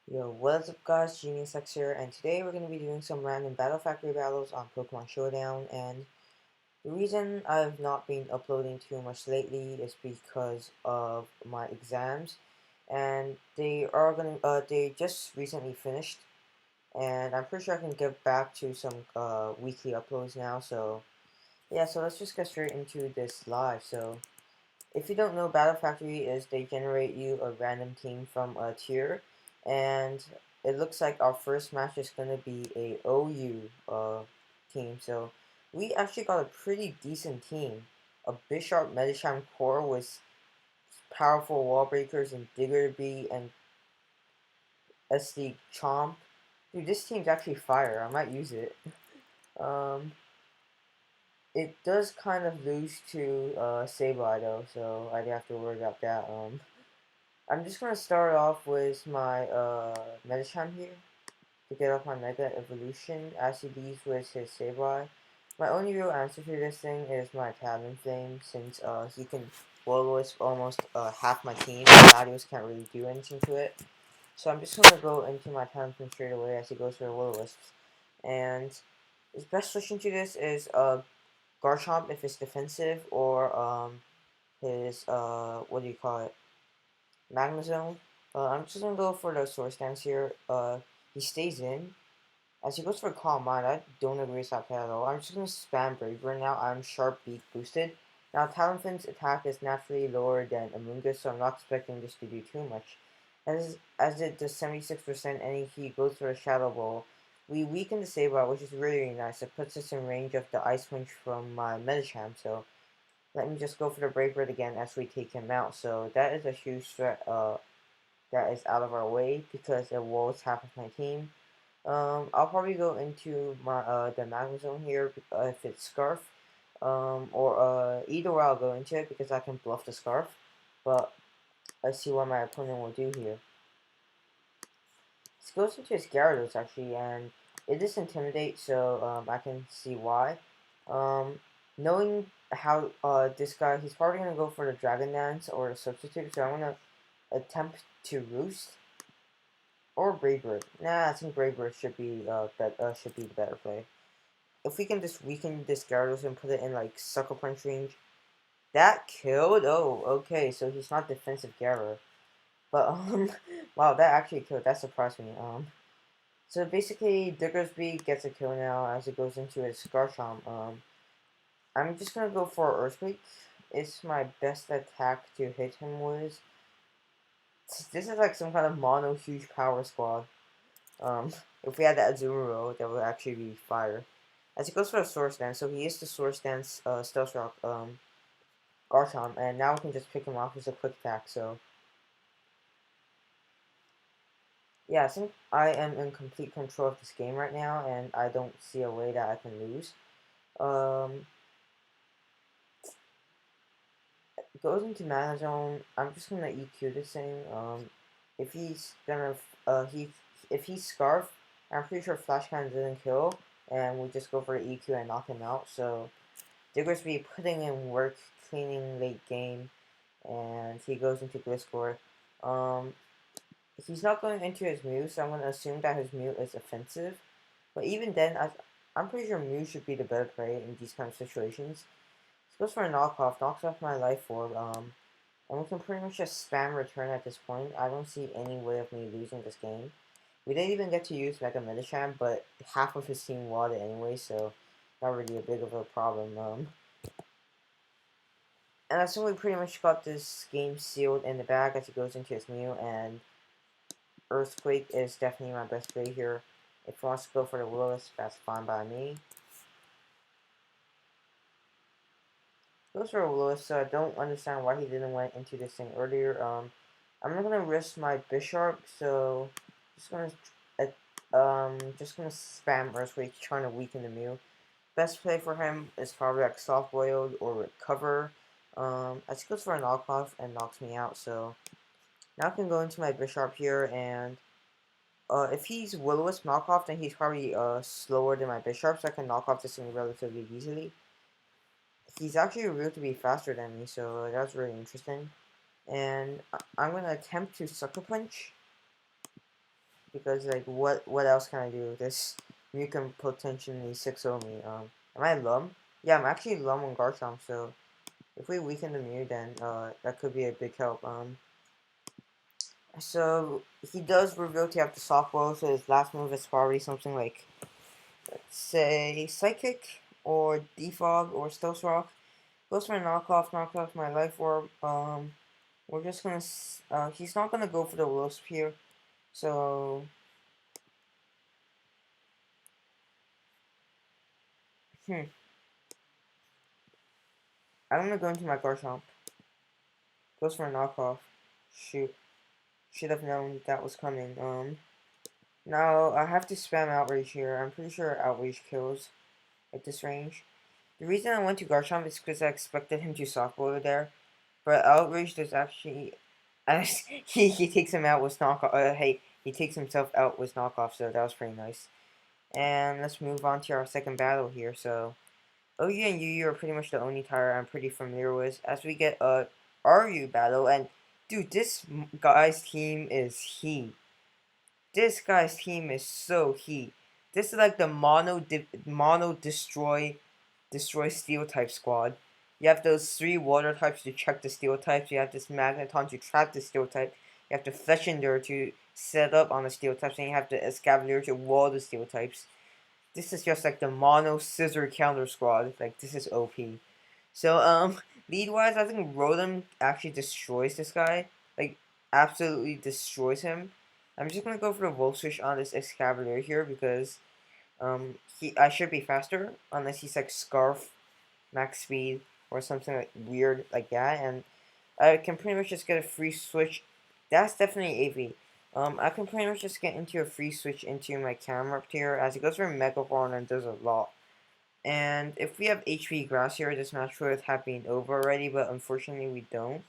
Yo, what's up guys, Genius X here, and today we're going to be doing some random Battle Factory battles on Pokemon Showdown, and the reason I've not been uploading too much lately is because of my exams, and they just recently finished, and I'm pretty sure I can get back to some weekly uploads now, so yeah, so let's just get straight into this live. So if you don't know, Battle Factory is they generate you a random team from a tier, and it looks like our first match is gonna be a OU team. So we actually got a pretty decent team. A Bisharp Medicham core with powerful wall breakers and Diggerby and SD Chomp. Dude, this team's actually fire. I might use it. Um, it does kind of lose to Sableye though, so I don't have to worry about that. I'm just gonna start off with my Medicham here to get off my Mega Evolution as he leaves with his Sableye. My only real answer to this thing is my Talonflame, since he can Will-O-Wisp almost half my team, and Latios can't really do anything to it. So I'm just gonna go into my Talonflame straight away as he goes for the Will-O-Wisps. And his best solution to this is Garchomp if it's defensive, or his what do you call it? Magnezone. I'm just gonna go for the Swords Dance here. He stays in. As he goes for Calm Mind, I don't agree with that at all. I'm just gonna spam Brave Bird now. I'm Sharp Beak boosted. Now Talonflame's attack is naturally lower than Amoonguss, so I'm not expecting this to do too much. As it does 76% and he goes for a Shadow Ball, we weaken the Sableye, which is really, really nice. It puts us in range of the Ice Punch from my Medicham, so let me just go for the Brave Bird again as we take him out. So that is a huge threat that is out of our way because it walls half of my team. I'll probably go into my the Magma Zone here if it's Scarf. Or either way I'll go into it because I can bluff the Scarf. But let's see what my opponent will do here. This goes into his Gyarados actually, and it is Intimidate, so I can see why. Um, Knowing how this guy, he's probably gonna go for the Dragon Dance or the Substitute, so I'm gonna attempt to Roost. Or Brave Bird. Nah, I think Brave Bird should be the better play. If we can just weaken this Gyarados and put it in like Sucker Punch range, that killed. Oh, okay, so he's not defensive Gyara, but wow, that actually killed. That surprised me. So basically, Diggersby gets a kill now as it goes into his Garchomp. I'm just gonna go for Earthquake. It's my best attack to hit him with. This is like some kind of mono huge power squad. Um, if we had the Azumarill, that would actually be fire. As he goes for a Swords Dance, so he is the Swords Dance Stealth Rock Garchomp, and now we can just pick him off with a quick attack. So yeah, I think I am in complete control of this game right now, and I don't see a way that I can lose. Um, Goes into Mana Zone. I'm just gonna EQ this thing. If he's gonna he if he's Scarf, I'm pretty sure Flash Cannon didn't kill, and we just go for the EQ and knock him out. So Diggersby putting in work, cleaning late game, and he goes into Gliscor. Um, he's not going into his Mew, so I'm going to assume that his Mew is offensive. But even then, I'm pretty sure Mew should be the better play in these kind of situations. He goes for a knockoff, knocks off my Life Orb, and we can pretty much just spam return at this point. I don't see any way of me losing this game. We didn't even get to use Mega Medicham, but half of his team won it anyway, so not really a big of a problem. And I think we pretty much got this game sealed in the bag as he goes into his Mew, and Earthquake is definitely my best play here. If he wants to go for the Willis, that's fine by me. Goes for a Willis, so I don't understand why he didn't went into this thing earlier. I'm not gonna risk my Bisharp, so just gonna spam Earthquake, trying to weaken the Mew. Best play for him is probably like Soft Boiled or Recover. As he goes for a knockoff and knocks me out, so now I can go into my Bisharp here, and if he's Will-O-Wisp knockoff, then he's probably slower than my Bisharp, so I can knock off this thing relatively easily. He's actually revealed to be faster than me, so that's really interesting. And I'm going to attempt to Sucker Punch. because like what else can I do? This Mew can potentially 6-0 me. Am I Lum? Yeah, I'm actually Lum on Garchomp, so if we weaken the Mew, then that could be a big help. So he does reveal to have the softball, so his last move is probably something like, let's say, Psychic or Defog or Stealth Rock. Goes for a knockoff my life orb. We're just gonna, he's not gonna go for the Wisp here, so, I'm gonna go into my Garchomp. Goes for a knockoff. Shoot. Should have known that was coming. Now I have to spam Outrage here. I'm pretty sure Outrage kills at this range. The reason I went to Garchomp is because I expected him to softball there. But Outrage does actually... he takes him out with knockoff. Hey, he takes himself out with knockoff, so that was pretty nice. And let's move on to our second battle here. So, OU and UU are pretty much the only tire I'm pretty familiar with. As we get a RU battle, and dude, this guy's team is heat. This guy's team is so heat. This is like the mono destroy steel type squad. You have those 3 water types to check the steel types. You have this Magneton to trap the steel type. You have the Fletchinder to set up on the steel types, and you have the Escavalier to wall the steel types. This is just like the mono scissor counter squad. Like, this is OP. So lead wise, I think Rotom actually destroys this guy. Like, absolutely destroys him. I'm just gonna go for the Volt Switch on this Excavalier here because I should be faster unless he's like Scarf, Max Speed, or something like weird like that, and I can pretty much just get a free switch. That's definitely AV. I can pretty much just get into a free switch into my camera tier as it goes for Mega Ball and does a lot. And if we have HP Grass here, this match would have been over already, but unfortunately we don't.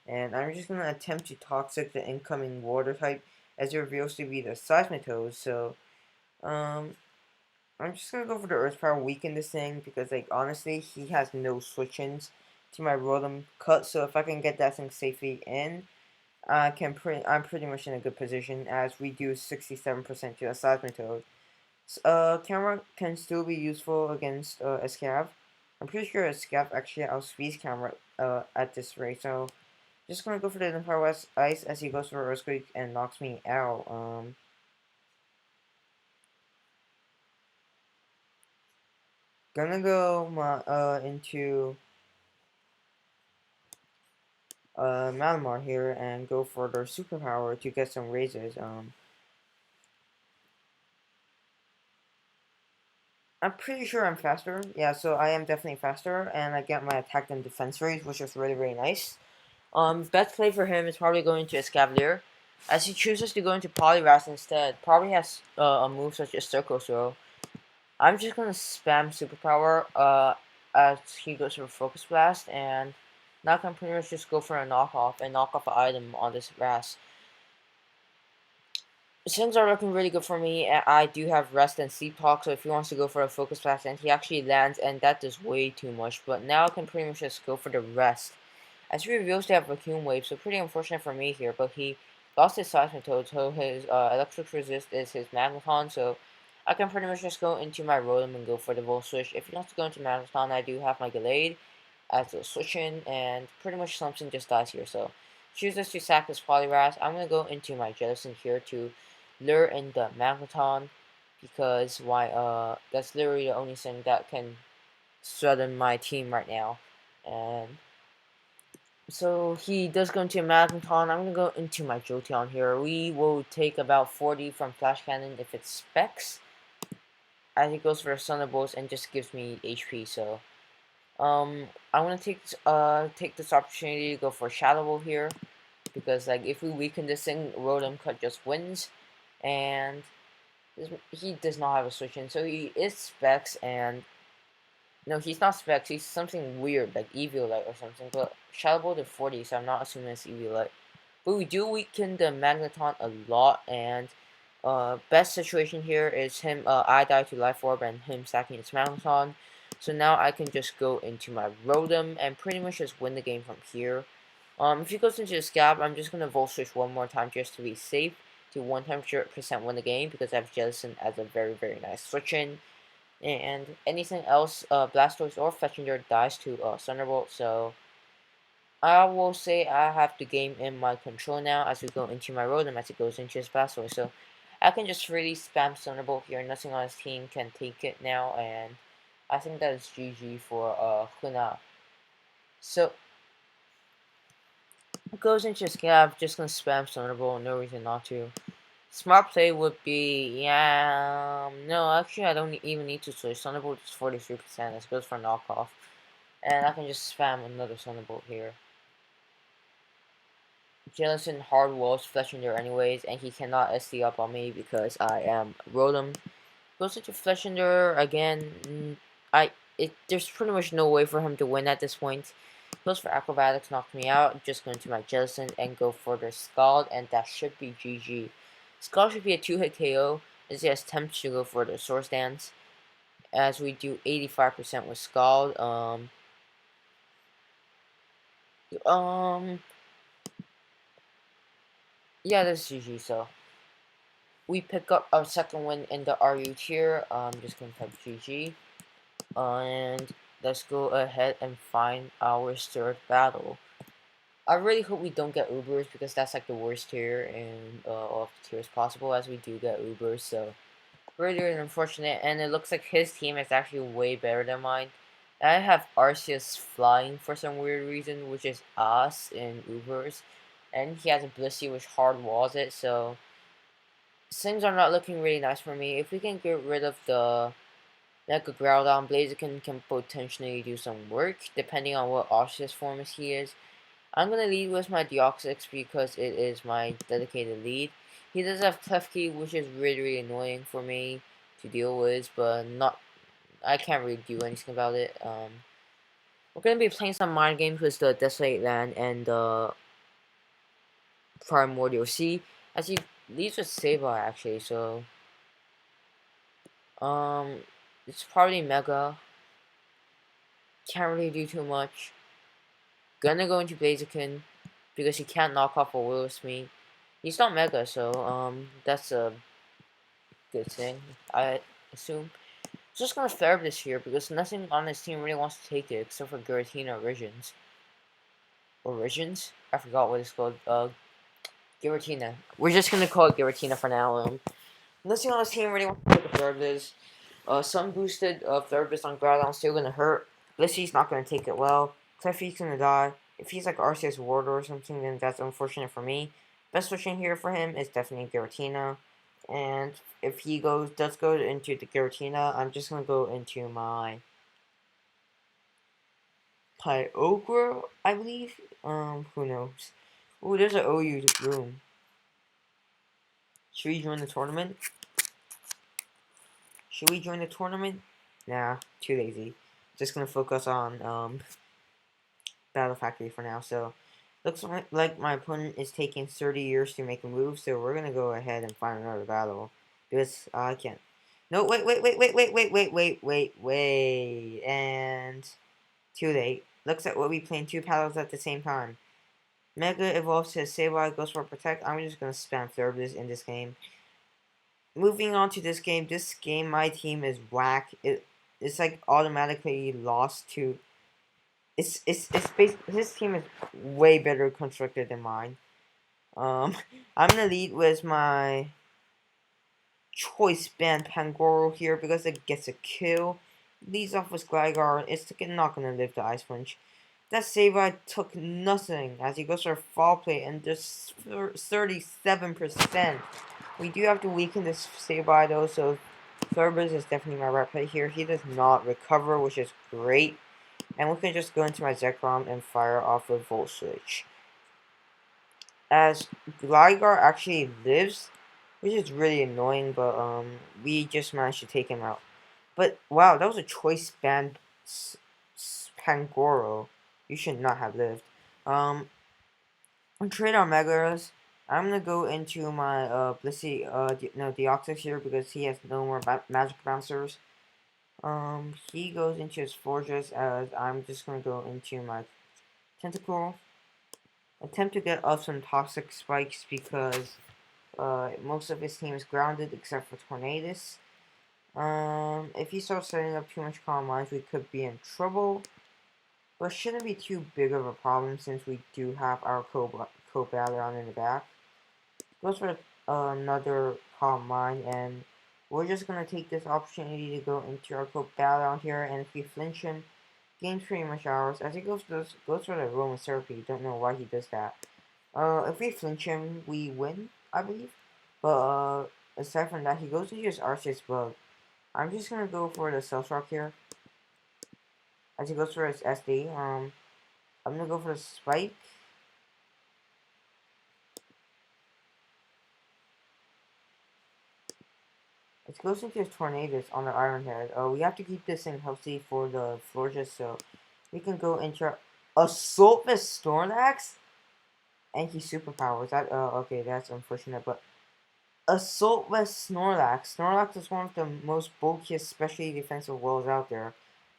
And I'm just going to attempt to Toxic the incoming Water type as it reveals to be the Seismitoad. So, um, I'm just going to go for the Earth Power, weaken this thing, because, like, honestly, he has no switch-ins to my Rotom cut. So if I can get that thing safely in, I'm pretty much in a good position as we do 67% to a Seismitoad. Camera can still be useful against a Scav. I'm pretty sure a Scav actually outspeeds Camera at this rate, so just gonna go for the Empower Ice as he goes for Earthquake and knocks me out. Gonna go into Malamar here and go for their superpower to get some raises. I'm pretty sure I'm faster. Yeah, so I am definitely faster, and I get my attack and defense raise, which is really, really nice. Best play for him is probably going to Escavalier, as he chooses to go into Poliwrath instead. Probably has a move such as Circle Throw. I'm just gonna spam Superpower as he goes for Focus Blast, and now I can pretty much just go for a knockoff and knock off an item on this grass. Things are looking really good for me. I do have Rest and Sleep Talk, so if he wants to go for a Focus Blast, and he actually lands, and that does way too much. But now I can pretty much just go for the Rest. As he reveals to have Vacuum Wave, so pretty unfortunate for me here, but he lost his Seismitoad, so his Electric Resist is his Magneton, so I can pretty much just go into my Rotom and go for the Volt Switch. If he wants to go into Magneton, I do have my Gallade as a switch in, and pretty much something just dies here, so chooses to sack this Poliwrath. I'm going to go into my Jellicent here to lure in the Magneton, because that's literally the only thing that can threaten my team right now, and so he does go into a Magneton. I'm going to go into my Jolteon here. We will take about 40 from Flash Cannon if it specs, as he goes for a Thunderbolt and just gives me HP. So I want to take this opportunity to go for Shadow Ball here, because like if we weaken this thing, Rotom Cut just wins, and he does not have a switch in, so he is specs, and no, he's not Specs. He's something weird, like Eviolite or something. But Shadow Ball to 40, so I'm not assuming it's Eviolite. But we do weaken the Magneton a lot, and best situation here is him, I die to Life Orb and him stacking his Magneton. So now I can just go into my Rotom and pretty much just win the game from here. If he goes into the Scab, I'm just going to Volt Switch one more time just to be safe. to 100% win the game because I have Jellicent as a very, very nice switch-in. And anything else, Blastoise or Fletchinder dies to Thunderbolt, so I will say I have the game in my control now as we go into my Rotom as it goes into his Blastoise. So I can just really spam Thunderbolt here. Nothing on his team can take it now, and I think that is GG for Huna. So it goes into his game. I'm just gonna spam Thunderbolt, no reason not to. Smart play would be, yeah, no, actually I don't even need to switch. Thunderbolt is 43%, it's good for knockoff. And I can just spam another Thunderbolt here. Jellicent hard walls Fletchinder anyways, and he cannot SD up on me because I am Rotom. Goes into Fletchinder again. There's pretty much no way for him to win at this point. Goes for Acrobatics, knocked me out. Just go into my Jellicent and go for the Scald, and that should be GG. Scald should be a 2-hit KO, as he has attempts to go for the Swords Dance. As we do 85% with Scald. Yeah, this is GG, so we pick up our second win in the RU tier. I'm just gonna type GG. And let's go ahead and find our third battle. I really hope we don't get Ubers because that's like the worst tier in all of the tiers possible, as we do get Ubers, so really, really unfortunate. And it looks like his team is actually way better than mine. I have Arceus flying for some weird reason, which is us in Ubers, and he has a Blissey which hard walls it, so things are not looking really nice for me. If we can get rid of the Mega Groudon, Blaziken can potentially do some work, depending on what Arceus form he is. I'm going to lead with my Deoxys because it is my dedicated lead. He does have Klefki, which is really, really annoying for me to deal with, but I can't really do anything about it. We're going to be playing some mind games with the Desolate Land and the Primordial Sea, as he leads with Sableye actually, so Um, it's probably Mega. Can't really do too much. Gonna go into Blaziken because he can't knock off a Will Smith. He's not Mega, so that's a good thing, I assume. Just gonna Flare this here because nothing on his team really wants to take it except for Giratina Origins. Origins? I forgot what it's called. Giratina. We're just gonna call it Giratina for now. Nothing on his team really wants to take a Flare this. Some boosted Flare-Blitz on Groudon still gonna hurt. Blissey's not gonna take it well. Clefty's gonna die. If he's like Arceus Warder or something, then that's unfortunate for me. Best switch in here for him is definitely Giratina. And if he does go into the Giratina, I'm just gonna go into my Kyogre, I believe. Who knows? Ooh, there's an OU room. Should we join the tournament? Should we join the tournament? Nah, too lazy. Just gonna focus on Battle Factory for now. So looks like my opponent is taking 30 years to make a move. So we're gonna go ahead and find another battle because I can't. No, wait, and too late. Looks like we'll be playing two battles at the same time. Mega evolves to Sableye, goes for Protect. I'm just gonna spam Thurbliss in this game. Moving on to this game, my team is whack. It's like automatically lost to. His team is way better constructed than mine. I'm gonna lead with my Choice Band Pangoro here because it gets a kill. Leads off with Gligar. It's not gonna live the Ice Punch. That Sableye took nothing as he goes for Fall Play and just 37%. We do have to weaken this Sableye though, so Thurbliss is definitely my right play here. He does not recover, which is great. And we can just go into my Zekrom and fire off with Volt Switch. As Gligar actually lives, which is really annoying, but we just managed to take him out. But wow, that was a Choice Band Pangoro. You should not have lived. Trade our Megas. I'm gonna go into my Blissey Deoxys here because he has no more magic bouncers. He goes into his Fortress as I'm just gonna go into my Tentacle. Attempt to get off some Toxic Spikes because Most of his team is grounded except for Tornadus. If he starts setting up too much calm minds, we could be in trouble. But shouldn't be too big of a problem since we do have our co-battler in the back. Goes for another calm mind, and we're just gonna take this opportunity to go into our co-battler here, and if we flinch him, game's pretty much ours. As he goes for the Roman therapy, don't know why he does that. If we flinch him, we win, I believe. But aside from that, he goes into his Arceus Bug. I'm just gonna go for the Stealth Rock here. As he goes for his SD, I'm gonna go for the Spike. It goes into his Tornadus on the Iron Head. We have to keep this thing healthy for the Florges, so we can go into Assault Vest Snorlax, and he superpowers. That okay, that's unfortunate, but Assault Vest Snorlax. Snorlax is one of the most bulkiest, specially defensive walls out there,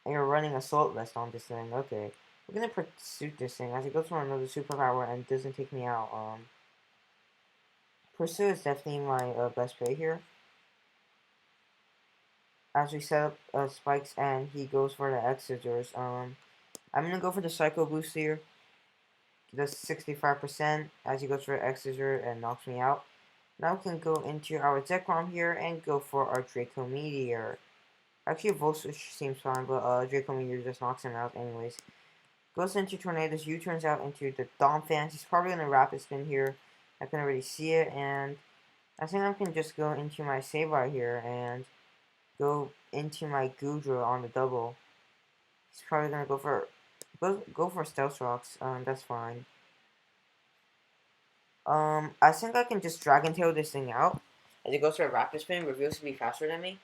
and you're running Assault Vest on this thing. Okay, we're gonna pursue this thing as it goes for another superpower and doesn't take me out. Pursue is definitely my best play here. As we set up spikes and he goes for the X scissors. I'm gonna go for the Psycho Boost here. He does 65% as he goes for the X scissor and knocks me out. Now we can go into our Zekrom here and go for our Draco Meteor. Actually, Volt Switch seems fine, but Draco Meteor just knocks him out anyways. Goes into Tornadus, U-turns out into the Donphan. He's probably gonna Rapid Spin here. I can already see it, and I think I can just go into my Sableye here and go into my Goodra on the double. He's probably gonna go for Stealth Rocks. That's fine. I think I can just Dragon Tail this thing out. As it goes for a Rapid Spin, reveals to be faster than me.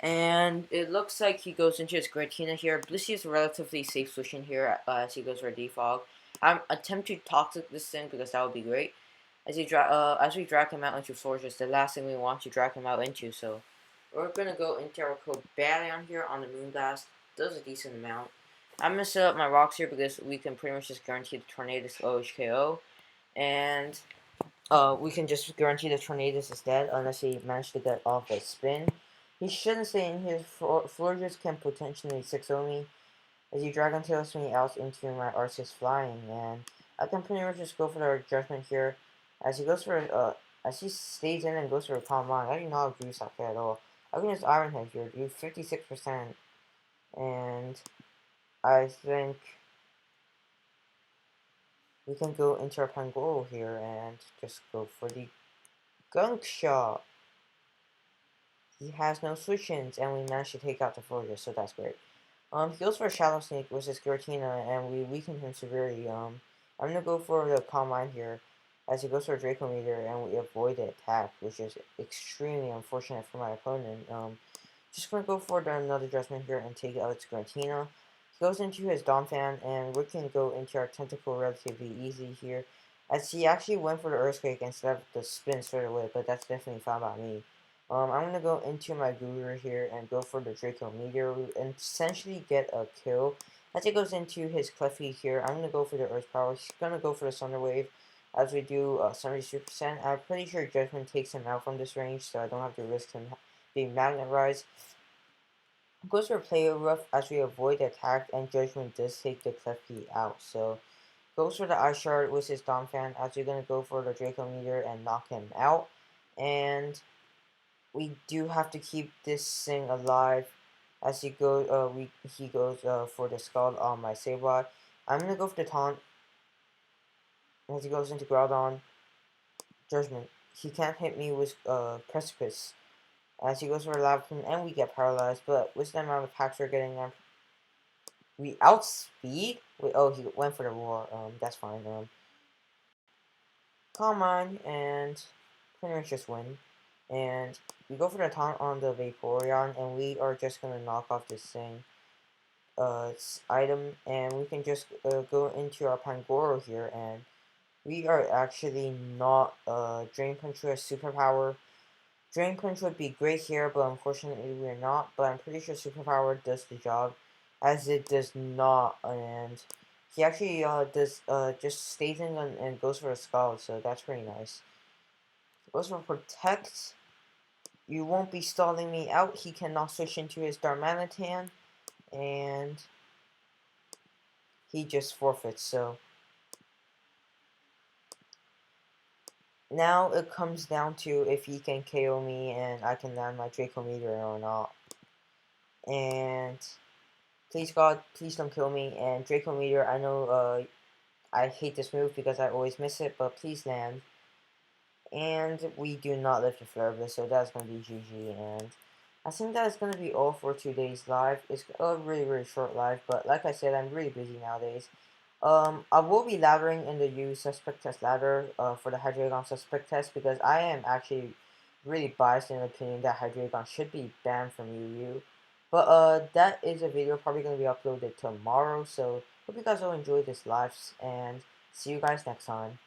And it looks like he goes into his Giratina here. Blissey is a relatively safe solution here as he goes for a Defog. I'm attempt to Toxic this thing because that would be great. As we drag him out into Florges, the last thing we want to drag him out into. So we're gonna go into our Cobalion here on the Moonblast. Does a decent amount. I'm gonna set up my rocks here because we can pretty much just guarantee the Tornadus OHKO, and we can just guarantee the Tornadus is dead unless he managed to get off a spin. He shouldn't stay in here. Florges can potentially 6-0 me as he Dragon Tails me out into my Arceus Flying, and I can pretty much just go for the Judgment here as he goes for as he stays in and goes for a Calm Mind. I do not agree with that at all. I can just Iron Head here, do 56%, and I think we can go into our Pangoro here and just go for the Gunk Shot. He has no switch-ins, and we managed to take out the Florges, so that's great. He goes for a Shadow Sneak versus Giratina, and we weaken him severely. I'm gonna go for the Calm Mind here, as he goes for a Draco Meteor, and we avoid the attack, which is extremely unfortunate for my opponent. Just gonna go for another Adjustment here and take out its Giratina. He goes into his Donphan, and we can go into our Tentacle relatively easy here, as he actually went for the Earthquake instead of the spin straight away, but that's definitely fine by me. I'm gonna go into my Guru here and go for the Draco Meteor and essentially get a kill. As he goes into his Clefty here, I'm gonna go for the Earth Power. He's gonna go for the Thunder Wave as we do 72%. I'm pretty sure Judgment takes him out from this range, so I don't have to risk him being Magnerized. Goes for Player Rough as we avoid the attack, and Judgment does take the Clefty out. So goes for the Ice Shard with his Donphan as we're gonna go for the Draco Meteor and knock him out. And we do have to keep this thing alive as he goes for the Scald on my Sableye. I'm gonna go for the taunt as he goes into Groudon. Judgment. He can't hit me with Precipice as he goes for a Lavaplane, and we get paralyzed, but with the amount of packs we're getting we outspeed. Wait, oh, he went for the Roar. That's fine. Calm Mind and pretty much just win. And we go for the taunt on the Vaporeon, and we are just gonna knock off this thing item, and we can just go into our Pangoro here, and we are actually not Drain Punch or superpower. Drain Punch would be great here, but unfortunately we're not. But I'm pretty sure superpower does the job, as it does not, and he actually does just stays in and goes for a Scald, so that's pretty nice. Goes for Protect. You won't be stalling me out. He cannot switch into his Darmanitan, and he just forfeits. So now it comes down to if he can KO me and I can land my Draco Meteor or not. And please God, please don't kill me. And Draco Meteor, I know I hate this move because I always miss it, but please land. And we do not live to Flare Blitz, so that's going to be GG. And I think that is going to be all for today's live. It's a really short live, but like I said, I'm really busy nowadays. I will be laddering in the U suspect test ladder for the Hydreigon suspect test because I am actually really biased in the opinion that Hydreigon should be banned from UU. But that is a video probably going to be uploaded tomorrow, so hope you guys all enjoyed this live and see you guys next time.